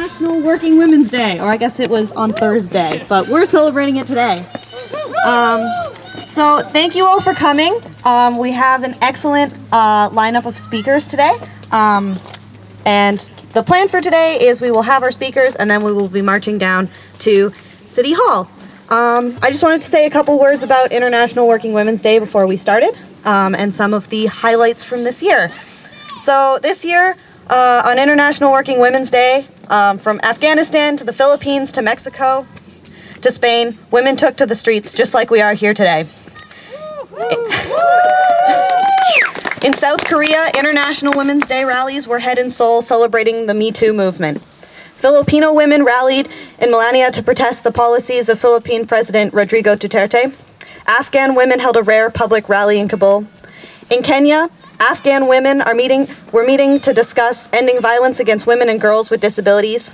International Working Women's Day, or I guess it was on Thursday, but we're celebrating it today. So thank you all for coming. We have an excellent lineup of speakers today. And the plan for today is we will have our speakers and then we will be marching down to City Hall. I just wanted to say a couple words about International Working Women's Day before we started, and some of the highlights from this year. So this year, on International Working Women's Day, from Afghanistan to the Philippines to Mexico to Spain, women took to the streets just like we are here today. In South Korea, International Women's Day rallies were held in Seoul celebrating the Me Too movement. Filipino women rallied in Manila to protest the policies of Philippine President Rodrigo Duterte. Afghan women held a rare public rally in Kabul. In Kenya, Afghan women were meeting to discuss ending violence against women and girls with disabilities.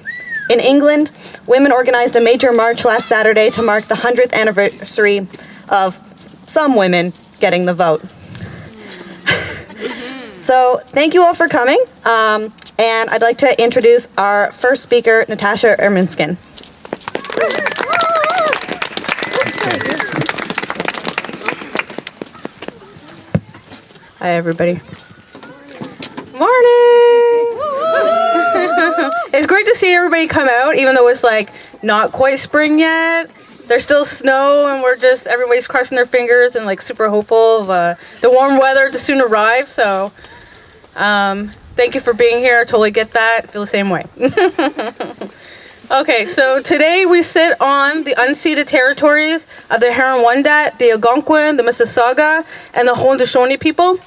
In England, women organized a major march last Saturday to mark the 100th anniversary of some women getting the vote. So thank you all for coming, and I'd like to introduce our first speaker, Natasha Erminskin. Hi, everybody. Morning! It's great to see everybody come out, even though it's like not quite spring yet. There's still snow, and everybody's crossing their fingers and like super hopeful of the warm weather to soon arrive. So, thank you for being here. I totally get that. Feel the same way. Okay, so today we sit on the unceded territories of the Huron-Wendat, the Algonquin, the Mississauga, and the Haudenosaunee people.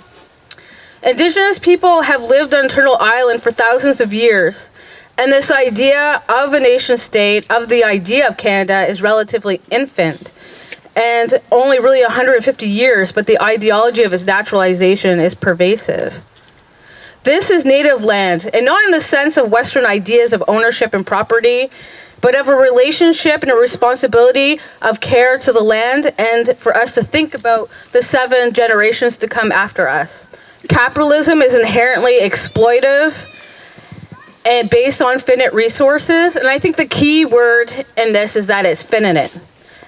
Indigenous people have lived on Turtle Island for thousands of years, and this idea of a nation state, of the idea of Canada, is relatively infant, and only really 150 years, but the ideology of its naturalization is pervasive. This is native land, and not in the sense of Western ideas of ownership and property, but of a relationship and a responsibility of care to the land, and for us to think about the 7 generations to come after us. Capitalism is inherently exploitive and based on finite resources, and I think the key word in this is that it's finite,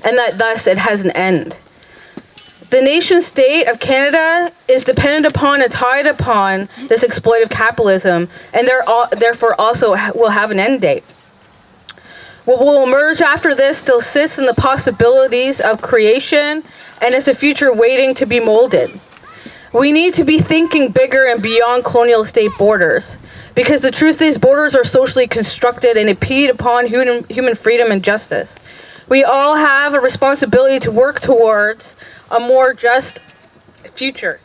and that thus it has an end. The nation state of Canada is dependent upon and tied upon this exploitive capitalism, and therefore also will have an end date. What will emerge after this still sits in the possibilities of creation and is a future waiting to be molded. We need to be thinking bigger and beyond colonial state borders, because the truth is borders are socially constructed and impede upon human freedom and justice. We all have a responsibility to work towards a more just future,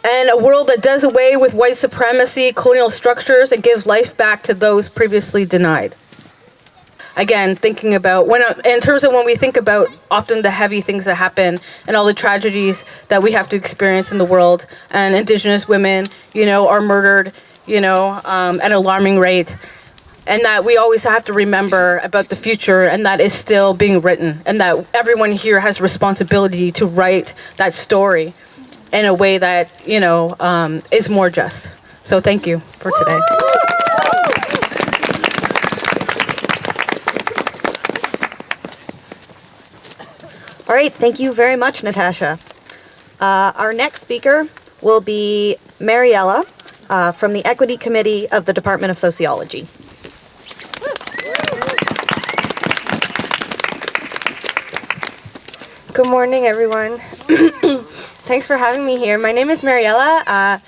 and a world that does away with white supremacy, colonial structures, and gives life back to those previously denied. Again, thinking about, in terms of when we think about often the heavy things that happen and all the tragedies that we have to experience in the world, and Indigenous women, are murdered, at an alarming rate. And that we always have to remember about the future, and that is still being written, and that everyone here has responsibility to write that story in a way that, is more just. So thank you for today. All right, thank you very much, Natasha. Our next speaker will be Mariella from the Equity Committee of the Department of Sociology. Good morning, everyone. Thanks for having me here. My name is Mariella.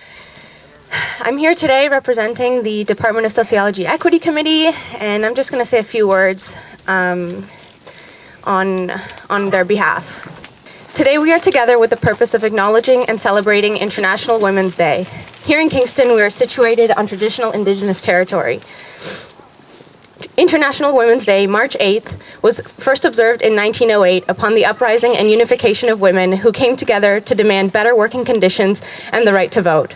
I'm here today representing the Department of Sociology Equity Committee, and I'm just going to say a few words on their behalf. Today we are together with the purpose of acknowledging and celebrating International Women's Day. Here in Kingston, we are situated on traditional Indigenous territory. International Women's Day, March 8th, was first observed in 1908 upon the uprising and unification of women who came together to demand better working conditions and the right to vote.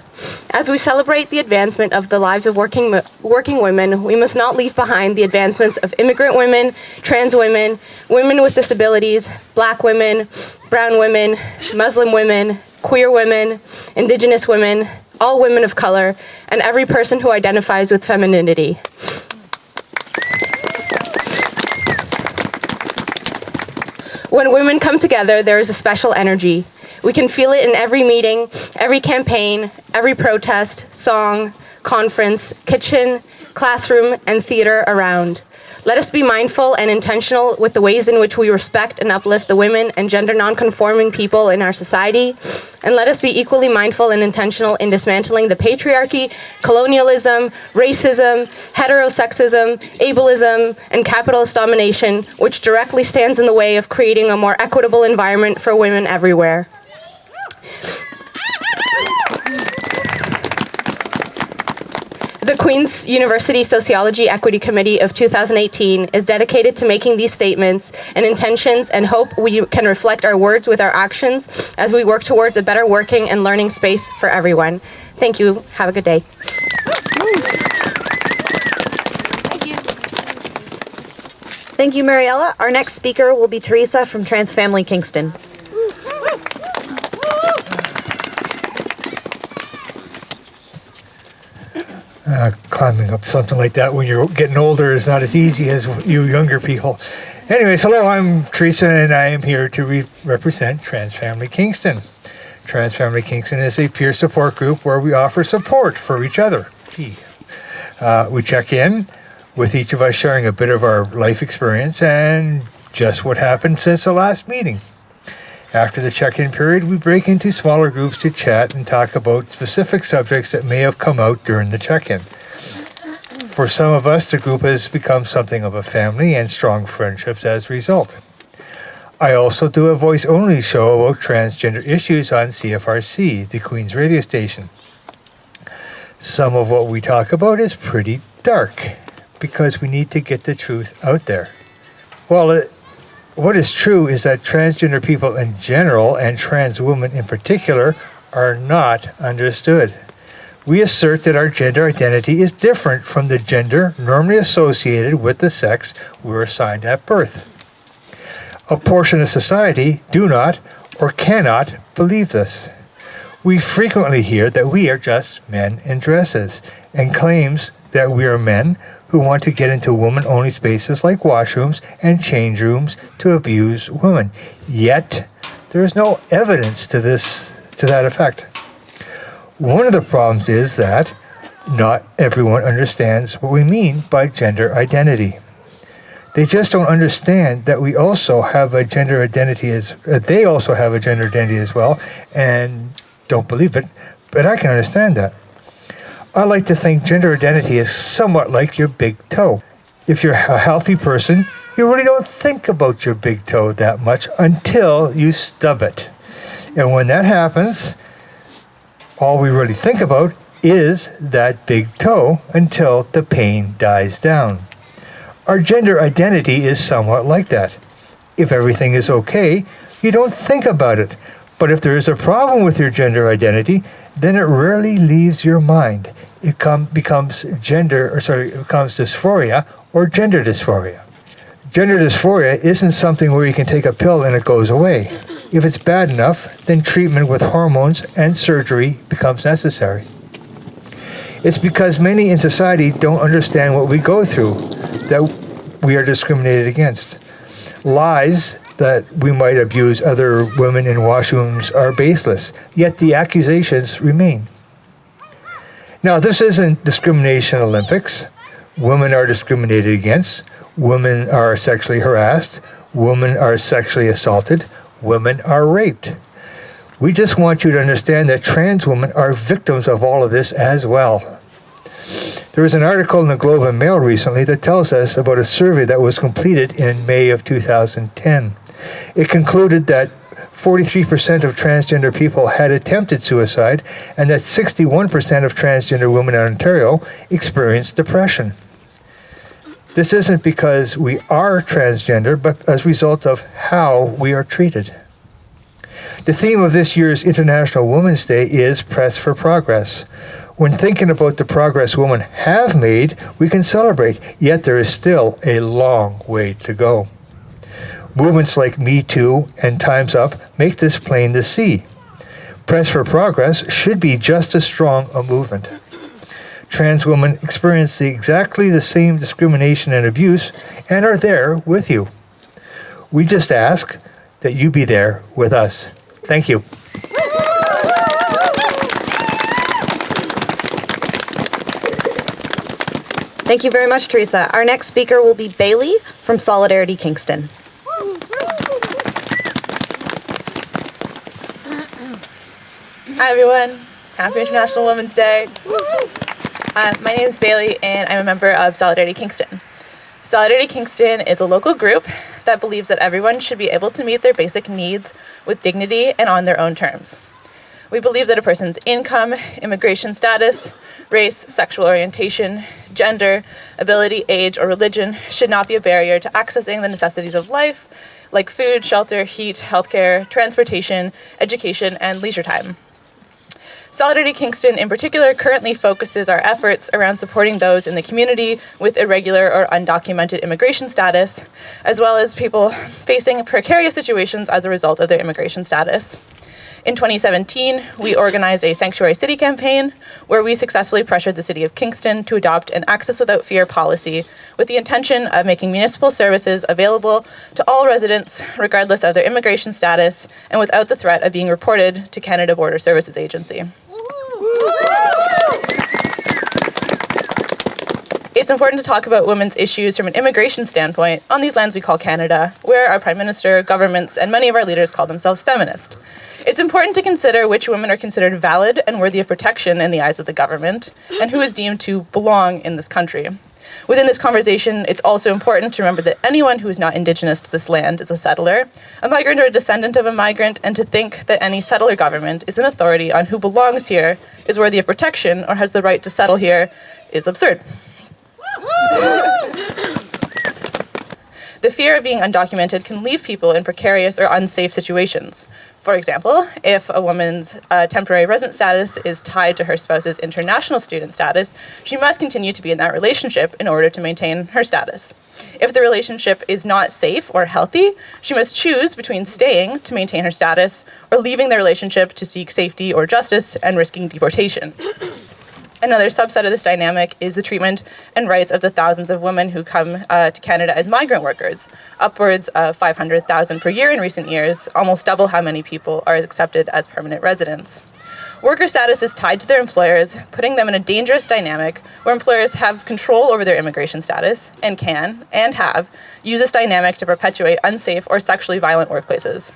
As we celebrate the advancement of the lives of working women, we must not leave behind the advancements of immigrant women, trans women, women with disabilities, Black women, brown women, Muslim women, queer women, Indigenous women, all women of color, and every person who identifies with femininity. When women come together, there is a special energy. We can feel it in every meeting, every campaign, every protest, song, conference, kitchen, classroom, and theater around. Let us be mindful and intentional with the ways in which we respect and uplift the women and gender nonconforming people in our society. And let us be equally mindful and intentional in dismantling the patriarchy, colonialism, racism, heterosexism, ableism, and capitalist domination, which directly stands in the way of creating a more equitable environment for women everywhere. The Queen's University Sociology Equity Committee of 2018 is dedicated to making these statements and intentions, and hope we can reflect our words with our actions as we work towards a better working and learning space for everyone. Thank you. Have a good day. Thank you, Mariella. Our next speaker will be Teresa from Trans Family Kingston. Climbing up something like that when you're getting older is not as easy as you younger people. Anyways, hello, I'm Teresa, and I am here to represent Trans Family Kingston. Trans Family Kingston is a peer support group where we offer support for each other. We check in with each of us sharing a bit of our life experience and just what happened since the last meeting. After the check-in period, we break into smaller groups to chat and talk about specific subjects that may have come out during the check-in. For some of us, the group has become something of a family and strong friendships as a result. I also do a voice-only show about transgender issues on CFRC, the Queen's radio station. Some of what we talk about is pretty dark because we need to get the truth out there. What is true is that transgender people in general, and trans women in particular, are not understood. We assert that our gender identity is different from the gender normally associated with the sex we were assigned at birth. A portion of society do not or cannot believe this. We frequently hear that we are just men in dresses, and claims that we are men who want to get into women-only spaces like washrooms and change rooms to abuse women. Yet, there is no evidence to that effect. One of the problems is that not everyone understands what we mean by gender identity. They just don't understand that we also have a gender identity they also have a gender identity as well, and don't believe it, but I can understand that. I like to think gender identity is somewhat like your big toe. If you're a healthy person, you really don't think about your big toe that much until you stub it. And when that happens, all we really think about is that big toe until the pain dies down. Our gender identity is somewhat like that. If everything is okay, you don't think about it. But if there is a problem with your gender identity, then it rarely leaves your mind. It becomes dysphoria or gender dysphoria. Gender dysphoria isn't something where you can take a pill and it goes away. If it's bad enough, then treatment with hormones and surgery becomes necessary. It's because many in society don't understand what we go through that we are discriminated against. Lies that we might abuse other women in washrooms are baseless, yet the accusations remain. Now, this isn't discrimination Olympics. Women are discriminated against. Women are sexually harassed. Women are sexually assaulted. Women are raped. We just want you to understand that trans women are victims of all of this as well. There was an article in the Globe and Mail recently that tells us about a survey that was completed in May of 2010. It concluded that 43% of transgender people had attempted suicide, and that 61% of transgender women in Ontario experienced depression. This isn't because we are transgender, but as a result of how we are treated. The theme of this year's International Women's Day is Press for Progress. When thinking about the progress women have made, we can celebrate, yet there is still a long way to go. Movements like Me Too and Time's Up make this plain to see. Press for Progress should be just as strong a movement. Trans women experience exactly the same discrimination and abuse and are there with you. We just ask that you be there with us. Thank you. Thank you very much, Teresa. Our next speaker will be Bailey from Solidarity Kingston. Hi everyone, happy International Women's Day. My name is Bailey and I'm a member of Solidarity Kingston. Solidarity Kingston is a local group that believes that everyone should be able to meet their basic needs with dignity and on their own terms. We believe that a person's income, immigration status, race, sexual orientation, gender, ability, age, or religion should not be a barrier to accessing the necessities of life, like food, shelter, heat, healthcare, transportation, education, and leisure time. Solidarity Kingston in particular currently focuses our efforts around supporting those in the community with irregular or undocumented immigration status, as well as people facing precarious situations as a result of their immigration status. In 2017, we organized a Sanctuary City campaign where we successfully pressured the city of Kingston to adopt an Access Without Fear policy with the intention of making municipal services available to all residents regardless of their immigration status and without the threat of being reported to Canada Border Services Agency. It's important to talk about women's issues from an immigration standpoint on these lands we call Canada, where our Prime Minister, governments, and many of our leaders call themselves feminist. It's important to consider which women are considered valid and worthy of protection in the eyes of the government, and who is deemed to belong in this country. Within this conversation, it's also important to remember that anyone who is not Indigenous to this land is a settler, a migrant or a descendant of a migrant, and to think that any settler government is an authority on who belongs here, is worthy of protection, or has the right to settle here is absurd. The fear of being undocumented can leave people in precarious or unsafe situations. For example, if a woman's temporary resident status is tied to her spouse's international student status, she must continue to be in that relationship in order to maintain her status. If the relationship is not safe or healthy, she must choose between staying to maintain her status or leaving the relationship to seek safety or justice and risking deportation. Another subset of this dynamic is the treatment and rights of the thousands of women who come to Canada as migrant workers, upwards of 500,000 per year in recent years, almost double how many people are accepted as permanent residents. Worker status is tied to their employers, putting them in a dangerous dynamic where employers have control over their immigration status and can, and have, used this dynamic to perpetuate unsafe or sexually violent workplaces.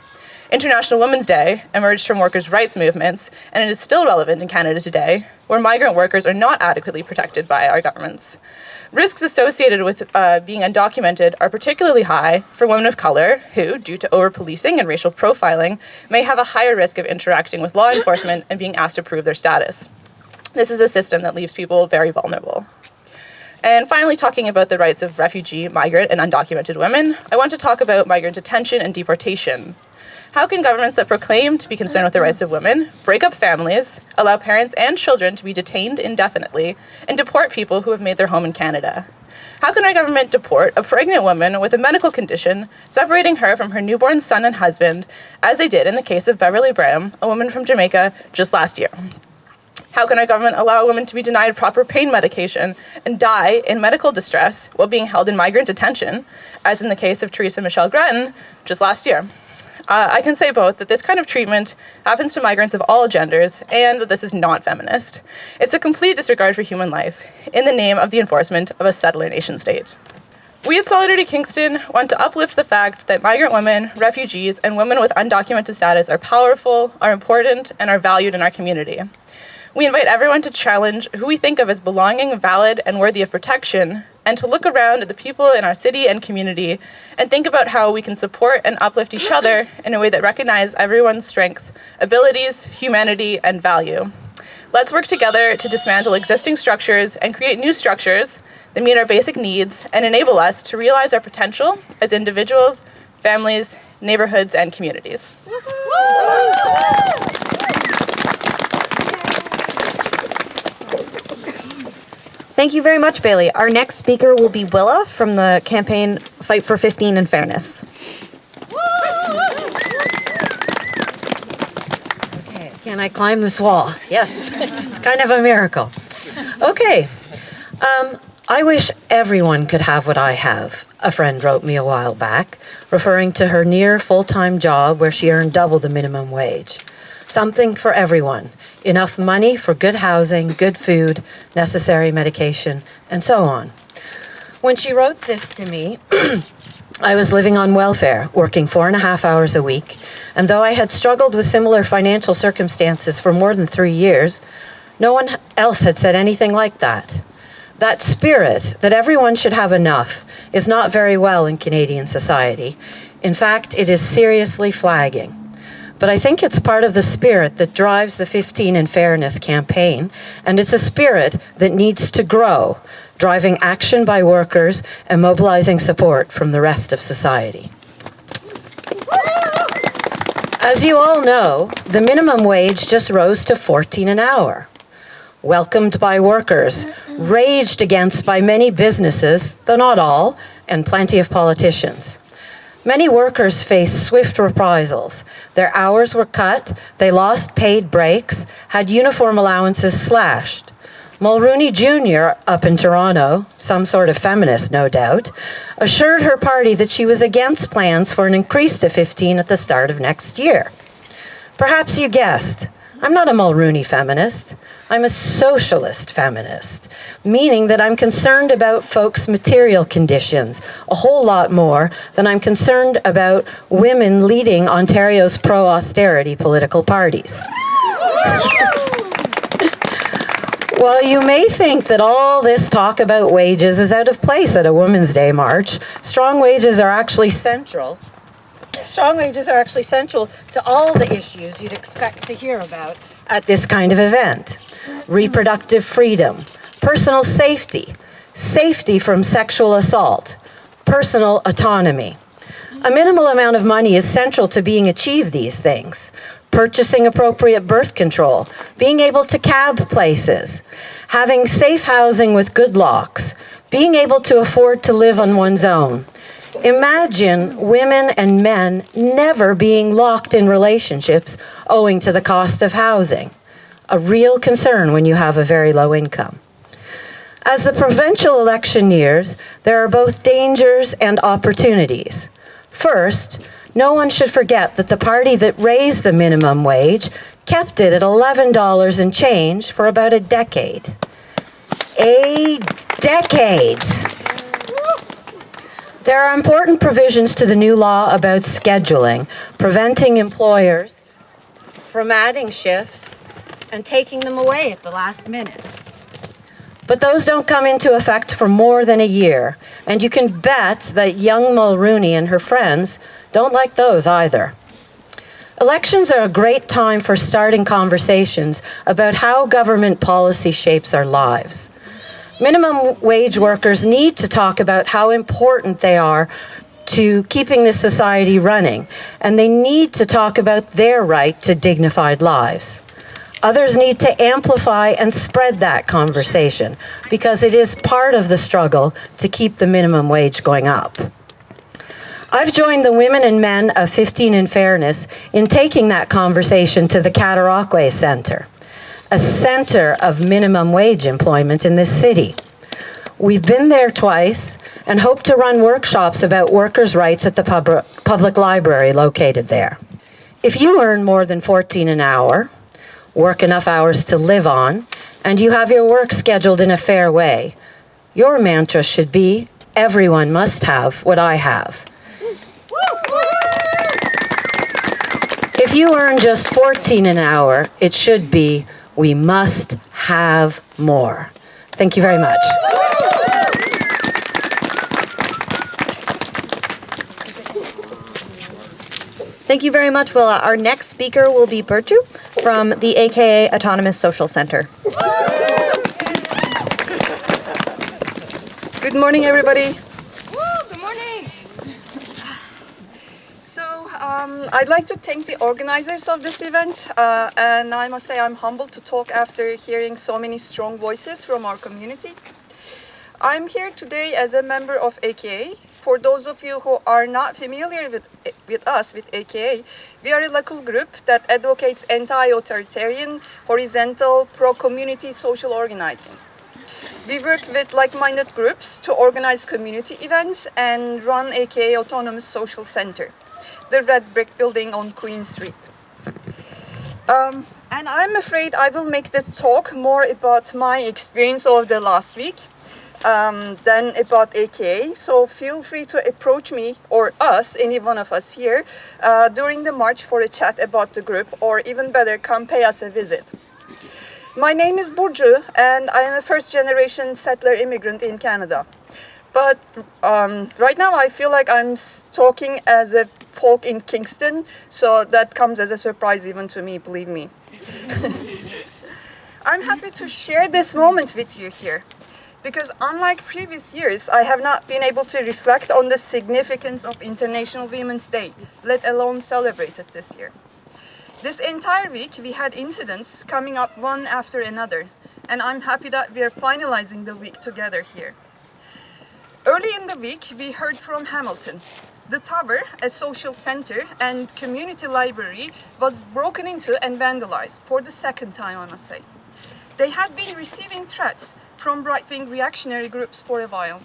International Women's Day emerged from workers' rights movements, and it is still relevant in Canada today, where migrant workers are not adequately protected by our governments. Risks associated with being undocumented are particularly high for women of color who, due to over-policing and racial profiling, may have a higher risk of interacting with law enforcement and being asked to prove their status. This is a system that leaves people very vulnerable. And finally, talking about the rights of refugee, migrant, and undocumented women, I want to talk about migrant detention and deportation. How can governments that proclaim to be concerned with the rights of women break up families, allow parents and children to be detained indefinitely, and deport people who have made their home in Canada? How can our government deport a pregnant woman with a medical condition, separating her from her newborn son and husband, as they did in the case of Beverly Graham, a woman from Jamaica, just last year? How can our government allow women to be denied proper pain medication and die in medical distress while being held in migrant detention, as in the case of Teresa Michelle Grattan just last year? I can say both that this kind of treatment happens to migrants of all genders and that this is not feminist. It's a complete disregard for human life in the name of the enforcement of a settler nation state. We at Solidarity Kingston want to uplift the fact that migrant women, refugees, and women with undocumented status are powerful, are important, and are valued in our community. We invite everyone to challenge who we think of as belonging, valid, and worthy of protection, and to look around at the people in our city and community and think about how we can support and uplift each other in a way that recognizes everyone's strength, abilities, humanity, and value. Let's work together to dismantle existing structures and create new structures that meet our basic needs and enable us to realize our potential as individuals, families, neighborhoods, and communities. Thank you very much, Bailey. Our next speaker will be Willa from the campaign Fight for 15 and Fairness. Okay, can I climb this wall? Yes, it's kind of a miracle. Okay, I wish everyone could have what I have. a friend wrote me a while back, referring to her near full-time job where she earned double the minimum wage. Something for everyone. Enough money for good housing, good food, necessary medication, and so on. When she wrote this to me, I was living on welfare, working 4.5 hours a week, and though I had struggled with similar financial circumstances for more than 3 years, no one else had said anything like that. That spirit that everyone should have enough is not very well in Canadian society. In fact, it is seriously flagging. But I think it's part of the spirit that drives the 15 in Fairness campaign, and it's a spirit that needs to grow, driving action by workers and mobilizing support from the rest of society. As you all know, the minimum wage just rose to 14 an hour. Welcomed by workers, raged against by many businesses, though not all, and plenty of politicians. Many workers faced swift reprisals. Their hours were cut, they lost paid breaks, had uniform allowances slashed. Mulrooney Jr. up in Toronto, some sort of feminist no doubt, assured her party that she was against plans for an increase to 15 at the start of next year. Perhaps you guessed, I'm not a Mulrooney feminist. I'm a socialist feminist, meaning that I'm concerned about folks' material conditions a whole lot more than I'm concerned about women leading Ontario's pro-austerity political parties. While you may think that all this talk about wages is out of place at a Women's Day march, strong wages are actually central. Strong wages are actually central to all the issues you'd expect to hear about at this kind of event. Reproductive freedom, personal safety, safety from sexual assault, personal autonomy. A minimal amount of money is central to being achieved these things. Purchasing appropriate birth control, being able to cab places, having safe housing with good locks, being able to afford to live on one's own. Imagine women and men never being locked in relationships owing to the cost of housing. A real concern when you have a very low income. As the provincial election nears, there are both dangers and opportunities. First, no one should forget that the party that raised the minimum wage kept it at $11 and change for about a decade. A decade! There are important provisions to the new law about scheduling, preventing employers from adding shifts and taking them away at the last minute. But those don't come into effect for more than a year, and you can bet that young Mulrooney and her friends don't like those either. Elections are a great time for starting conversations about how government policy shapes our lives. Minimum wage workers need to talk about how important they are to keeping this society running, and they need to talk about their right to dignified lives. Others need to amplify and spread that conversation because it is part of the struggle to keep the minimum wage going up. I've joined the women and men of 15 in Fairness in taking that conversation to the Cataraqui Centre, a centre of minimum wage employment in this city. We've been there twice and hope to run workshops about workers' rights at the public library located there. If you earn more than 14 an hour, work enough hours to live on, and you have your work scheduled in a fair way, your mantra should be, everyone must have what I have. If you earn just 14 an hour, it should be, we must have more. Thank you very much. Thank you very much, Willa. Our next speaker will be Bertu from the AKA Autonomous Social Center. Good morning, everybody. Good morning. So I'd like to thank the organizers of this event, and I must say I'm humbled to talk after hearing so many strong voices from our community. I'm here today as a member of AKA. For those of you who are not familiar with us, with AKA, we are a local group that advocates anti-authoritarian, horizontal, pro-community social organizing. We work with like-minded groups to organize community events and run AKA Autonomous Social Center, the red brick building on Queen Street. And I'm afraid I will make this talk more about my experience of the last week than about AKA. So feel free to approach me or us, any one of us here, during the march for a chat about the group, or even better, come pay us a visit. My name is Burcu, and I am a first-generation settler immigrant in Canada. But right now I feel like I'm talking as a folk in Kingston, so that comes as a surprise even to me, believe me. I'm happy to share this moment with you here, because unlike previous years, I have not been able to reflect on the significance of International Women's Day, let alone celebrate it this year. This entire week, we had incidents coming up one after another, and I'm happy that we are finalizing the week together here. Early in the week, we heard from Hamilton. The tower, a social center and community library, was broken into and vandalized for the second time, I must say. They had been receiving threats from right-wing reactionary groups for a while.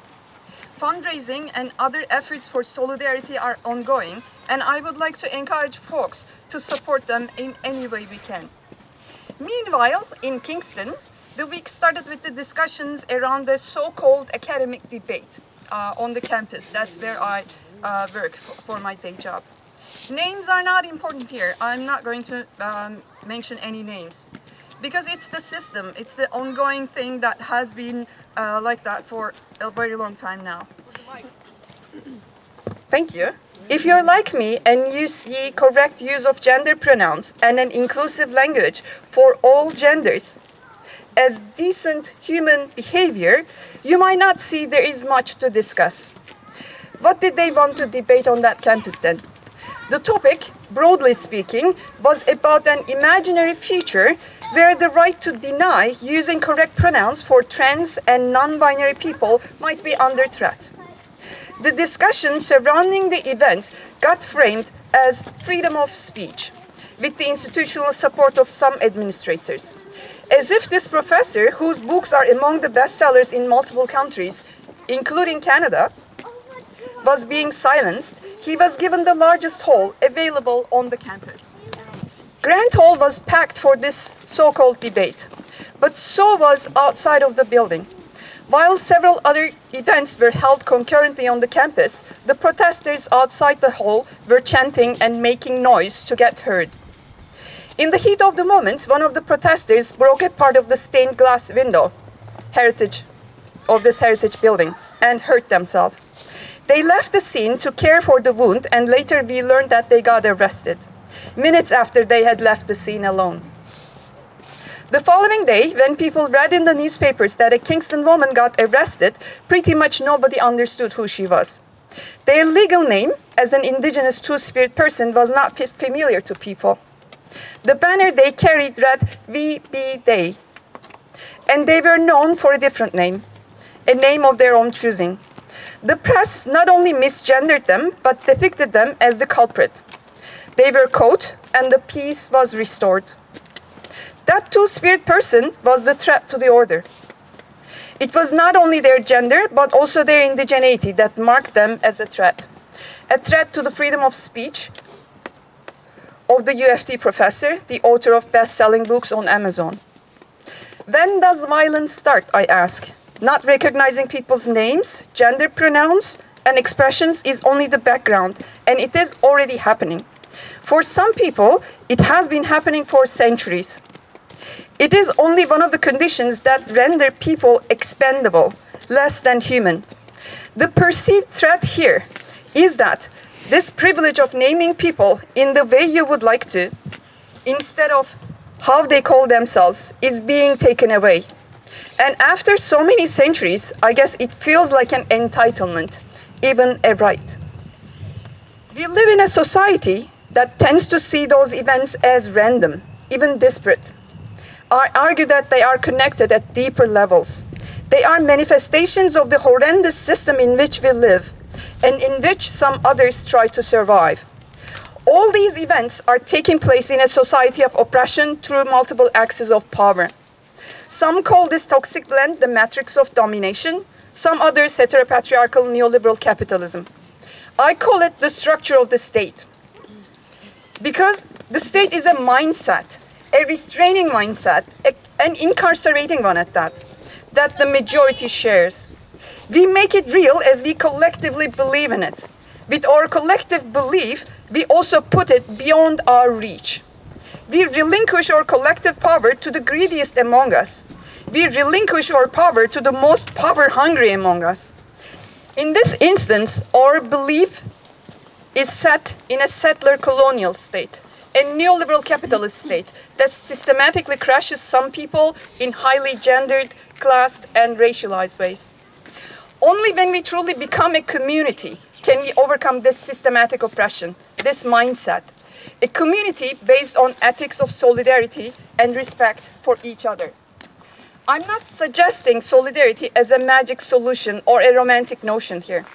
Fundraising and other efforts for solidarity are ongoing, and I would like to encourage folks to support them in any way we can. Meanwhile, in Kingston, the week started with the discussions around the so-called academic debate on the campus. That's where I work for my day job. Names are not important here. I'm not going to mention any names, because it's the system, it's the ongoing thing that has been like that for a very long time now. Thank you. If you're like me and you see correct use of gender pronouns and an inclusive language for all genders as decent human behavior, you might not see there is much to discuss. What did they want to debate on that campus then? The topic, broadly speaking, was about an imaginary future where the right to deny using correct pronouns for trans and non-binary people might be under threat. The discussion surrounding the event got framed as freedom of speech, with the institutional support of some administrators. As if this professor, whose books are among the bestsellers in multiple countries, including Canada, was being silenced, he was given the largest hall available on the campus. Grant Hall was packed for this so-called debate, but so was outside of the building. While several other events were held concurrently on the campus, the protesters outside the hall were chanting and making noise to get heard. In the heat of the moment, one of the protesters broke a part of the stained glass window of this heritage building and hurt themselves. They left the scene to care for the wound, and later we learned that they got arrested, minutes after they had left the scene alone. The following day, when people read in the newspapers that a Kingston woman got arrested, pretty much nobody understood who she was. Their legal name, as an indigenous two-spirit person, was not familiar to people. The banner they carried read, "We be they," and they were known for a different name, a name of their own choosing. The press not only misgendered them, but depicted them as the culprit. They were caught, and the peace was restored. That two-spirit person was the threat to the order. It was not only their gender, but also their indigeneity that marked them as a threat to the freedom of speech of the UFT professor, the author of best-selling books on Amazon. When does violence start, I ask? Not recognizing people's names, gender pronouns, and expressions is only the background, and it is already happening. For some people, it has been happening for centuries. It is only one of the conditions that render people expendable, less than human. The perceived threat here is that this privilege of naming people in the way you would like to, instead of how they call themselves, is being taken away. And after so many centuries, I guess it feels like an entitlement, even a right. We live in a society that tends to see those events as random, even disparate. I argue that they are connected at deeper levels. They are manifestations of the horrendous system in which we live, and in which some others try to survive. All these events are taking place in a society of oppression through multiple axes of power. Some call this toxic blend the matrix of domination, some others heteropatriarchal neoliberal capitalism. I call it the structure of the state. Because the state is a mindset, a restraining mindset, an incarcerating one at that the majority shares. We make it real as we collectively believe in it. With our collective belief, we also put it beyond our reach. We relinquish our collective power to the greediest among us. We relinquish our power to the most power-hungry among us. In this instance, our belief is set in a settler colonial state, a neoliberal capitalist state that systematically crushes some people in highly gendered, classed, and racialized ways. Only when we truly become a community can we overcome this systematic oppression, this mindset, a community based on ethics of solidarity and respect for each other. I'm not suggesting solidarity as a magic solution or a romantic notion here.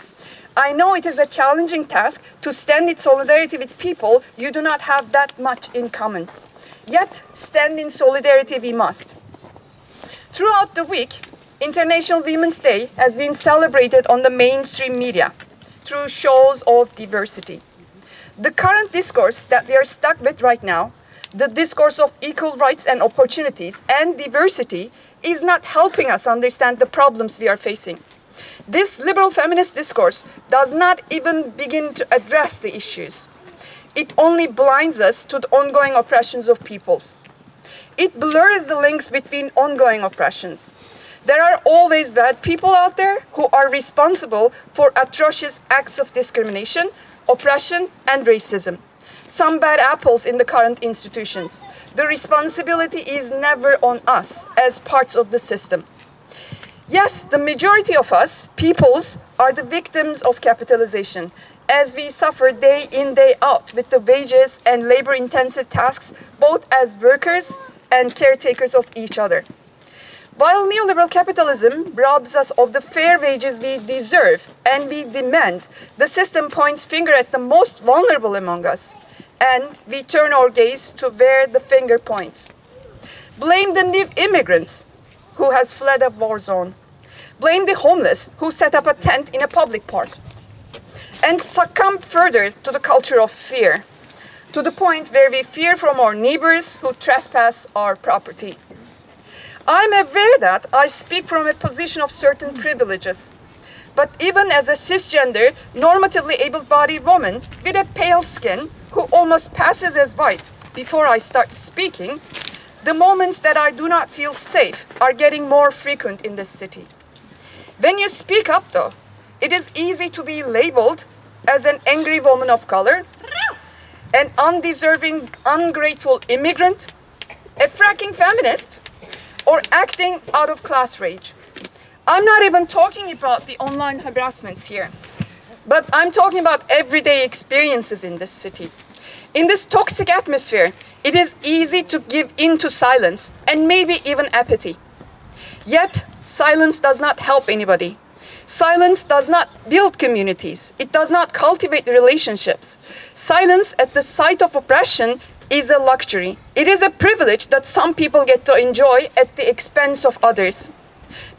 I know it is a challenging task to stand in solidarity with people you do not have that much in common. Yet, stand in solidarity we must. Throughout the week, International Women's Day has been celebrated on the mainstream media through shows of diversity. The current discourse that we are stuck with right now, the discourse of equal rights and opportunities and diversity, is not helping us understand the problems we are facing. This liberal feminist discourse does not even begin to address the issues. It only blinds us to the ongoing oppressions of peoples. It blurs the links between ongoing oppressions. There are always bad people out there who are responsible for atrocious acts of discrimination, oppression, and racism. Some bad apples in the current institutions. The responsibility is never on us as parts of the system. Yes, the majority of us, peoples, are the victims of capitalization, as we suffer day in, day out with the wages and labor-intensive tasks, both as workers and caretakers of each other. While neoliberal capitalism robs us of the fair wages we deserve and we demand, the system points finger at the most vulnerable among us, and we turn our gaze to where the finger points. Blame the new immigrants who has fled a war zone. Blame the homeless who set up a tent in a public park. And succumb further to the culture of fear, to the point where we fear from our neighbors who trespass our property. I'm aware that I speak from a position of certain privileges. But even as a cisgender, normatively able-bodied woman with a pale skin who almost passes as white before I start speaking, the moments that I do not feel safe are getting more frequent in this city. When you speak up, though, it is easy to be labeled as an angry woman of color, an undeserving, ungrateful immigrant, a fracking feminist, or acting out of class rage. I'm not even talking about the online harassments here, but I'm talking about everyday experiences in this city. In this toxic atmosphere, it is easy to give in to silence and maybe even apathy. Yet, silence does not help anybody. Silence does not build communities. It does not cultivate relationships. Silence at the site of oppression is a luxury. It is a privilege that some people get to enjoy at the expense of others.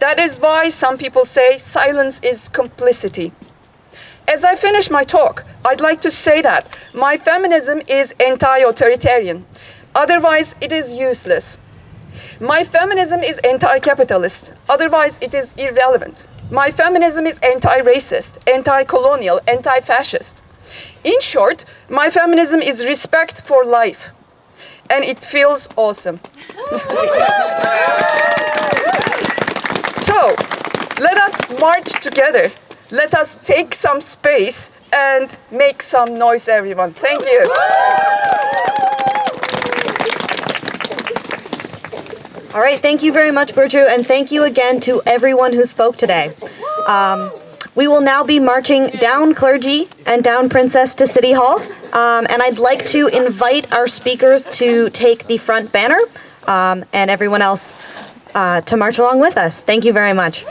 That is why some people say silence is complicity. As I finish my talk, I'd like to say that my feminism is anti-authoritarian. Otherwise, it is useless. My feminism is anti-capitalist. Otherwise, it is irrelevant. My feminism is anti-racist, anti-colonial, anti-fascist. In short, my feminism is respect for life. And it feels awesome. So, let us march together. Let us take some space and make some noise, everyone. Thank you. All right, thank you very much, Burcu, and thank you again to everyone who spoke today. We will now be marching down Clergy and down Princess to City Hall, and I'd like to invite our speakers to take the front banner and everyone else to march along with us. Thank you very much.